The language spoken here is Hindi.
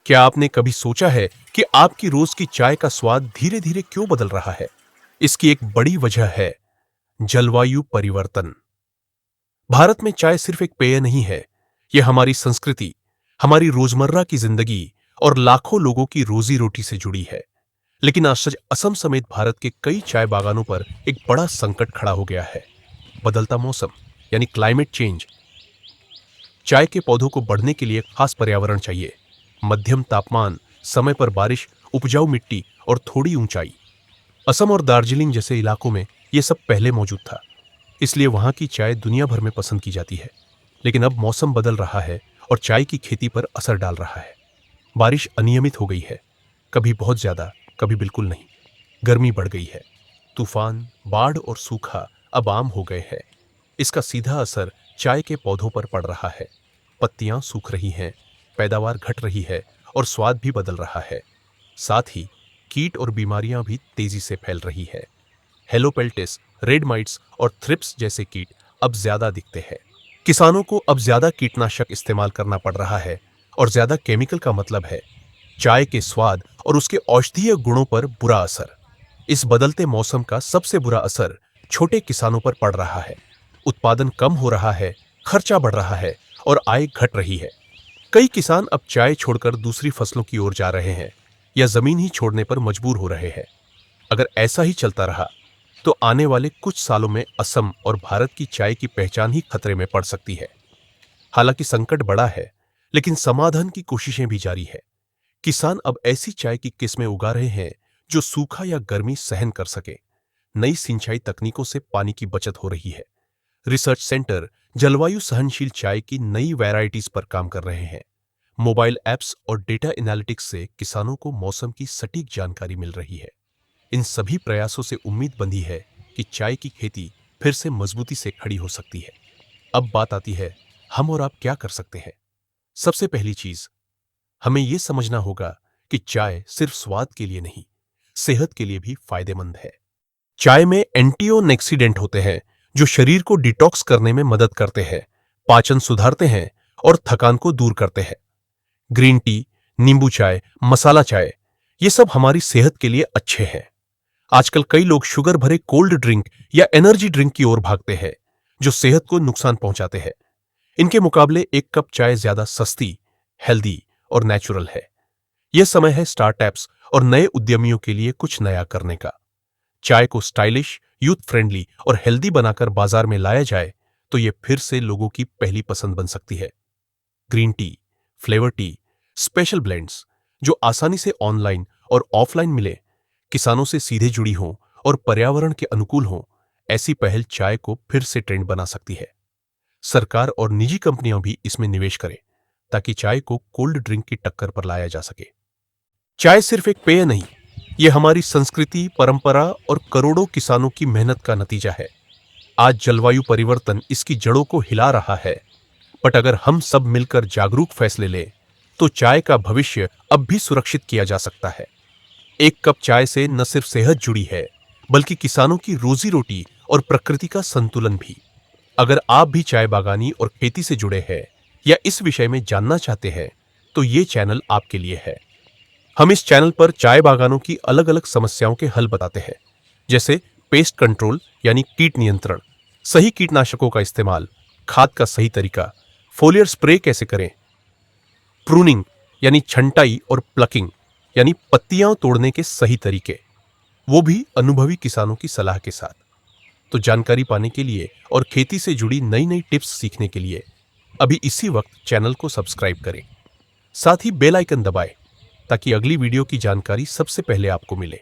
क्या आपने कभी सोचा है कि आपकी रोज की चाय का स्वाद धीरे धीरे क्यों बदल रहा है? इसकी एक बड़ी वजह है जलवायु परिवर्तन। भारत में चाय सिर्फ एक पेय नहीं है, यह हमारी संस्कृति, हमारी रोजमर्रा की जिंदगी और लाखों लोगों की रोजी रोटी से जुड़ी है। लेकिन आज असम समेत भारत के कई चाय बागानों पर एक बड़ा संकट खड़ा हो गया है, बदलता मौसम यानी क्लाइमेट चेंज। चाय के पौधों को बढ़ने के लिए खास पर्यावरण चाहिए, मध्यम तापमान, समय पर बारिश, उपजाऊ मिट्टी और थोड़ी ऊंचाई। असम और दार्जिलिंग जैसे इलाकों में यह सब पहले मौजूद था, इसलिए वहां की चाय दुनिया भर में पसंद की जाती है। लेकिन अब मौसम बदल रहा है और चाय की खेती पर असर डाल रहा है। बारिश अनियमित हो गई है, कभी बहुत ज्यादा, कभी बिल्कुल नहीं। गर्मी बढ़ गई है, तूफान, बाढ़ और सूखा अब आम हो गए हैं। इसका सीधा असर चाय के पौधों पर पड़ रहा है। पत्तियां सूख रही हैं, पैदावार घट रही है और स्वाद भी बदल रहा है। साथ ही कीट और बीमारियां भी तेजी से फैल रही है। हेलोपेल्टिस, रेड माइट्स और थ्रिप्स जैसे कीट अब ज्यादा दिखते हैं। किसानों को अब ज्यादा कीटनाशक इस्तेमाल करना पड़ रहा है और ज्यादा केमिकल का मतलब है चाय के स्वाद और उसके औषधीय गुणों पर बुरा असर। इस बदलते मौसम का सबसे बुरा असर छोटे किसानों पर पड़ रहा है। उत्पादन कम हो रहा है, खर्चा बढ़ रहा है और आय घट रही है। कई किसान अब चाय छोड़कर दूसरी फसलों की ओर जा रहे हैं या जमीन ही छोड़ने पर मजबूर हो रहे हैं। अगर ऐसा ही चलता रहा तो आने वाले कुछ सालों में असम और भारत की चाय की पहचान ही खतरे में पड़ सकती है। हालांकि संकट बड़ा है, लेकिन समाधान की कोशिशें भी जारी है। किसान अब ऐसी चाय की किस्में उगा रहे हैं जो सूखा या गर्मी सहन कर सके। नई सिंचाई तकनीकों से पानी की बचत हो रही है। रिसर्च सेंटर जलवायु सहनशील चाय की नई वैरायटीज पर काम कर रहे हैं। मोबाइल ऐप्स और डेटा एनालिटिक्स से किसानों को मौसम की सटीक जानकारी मिल रही है। इन सभी प्रयासों से उम्मीद बंधी है कि चाय की खेती फिर से मजबूती से खड़ी हो सकती है। अब बात आती है, हम और आप क्या कर सकते हैं? सबसे पहली चीज, हमें यह समझना होगा कि चाय सिर्फ स्वाद के लिए नहीं, सेहत के लिए भी फायदेमंद है। चाय में एंटीओक्सीडेंट होते हैं जो शरीर को डिटॉक्स करने में मदद करते हैं, पाचन सुधारते हैं और थकान को दूर करते हैं। ग्रीन टी, नींबू चाय, मसाला चाय, ये सब हमारी सेहत के लिए अच्छे हैं। आजकल कई लोग शुगर भरे कोल्ड ड्रिंक या एनर्जी ड्रिंक की ओर भागते हैं, जो सेहत को नुकसान पहुंचाते हैं। इनके मुकाबले एक कप चाय ज्यादा सस्ती, हेल्दी और नेचुरल है। यह समय है स्टार्टअप्स और नए उद्यमियों के लिए कुछ नया करने का। चाय को स्टाइलिश, यूथ फ्रेंडली और हेल्दी बनाकर बाजार में लाया जाए तो यह फिर से लोगों की पहली पसंद बन सकती है। Green tea, flavour T, special blends जो आसानी से ऑनलाइन और ऑफलाइन मिले, किसानों से सीधे जुड़ी हों और पर्यावरण के अनुकूल हों, ऐसी पहल चाय को फिर से ट्रेंड बना सकती है। सरकार और निजी कंपनियां भी इसमें निवेश करें ताकि चाय को कोल्ड ड्रिंक की टक्कर पर लाया जा सके। चाय सिर्फ एक पेय नहीं, यह हमारी संस्कृति, परंपरा और करोड़ों किसानों की मेहनत का नतीजा है। आज जलवायु परिवर्तन इसकी जड़ों को हिला रहा है, बट अगर हम सब मिलकर जागरूक फैसले लें तो चाय का भविष्य अब भी सुरक्षित किया जा सकता है। एक कप चाय से न सिर्फ सेहत जुड़ी है, बल्कि किसानों की रोजी रोटी और प्रकृति का संतुलन भी। अगर आप भी चाय बागानी और खेती से जुड़े हैं या इस विषय में जानना चाहते हैं तो ये चैनल आपके लिए है। हम इस चैनल पर चाय बागानों की अलग अलग समस्याओं के हल बताते हैं, जैसे पेस्ट कंट्रोल यानी कीट नियंत्रण, सही कीटनाशकों का इस्तेमाल, खाद का सही तरीका, फोलियर स्प्रे कैसे करें, प्रूनिंग यानी छंटाई और प्लकिंग यानी पत्तियां तोड़ने के सही तरीके, वो भी अनुभवी किसानों की सलाह के साथ। तो जानकारी पाने के लिए और खेती से जुड़ी नई नई टिप्स सीखने के लिए अभी इसी वक्त चैनल को सब्सक्राइब करें। साथ ही बेल आइकन दबाएं ताकि अगली वीडियो की जानकारी सबसे पहले आपको मिले।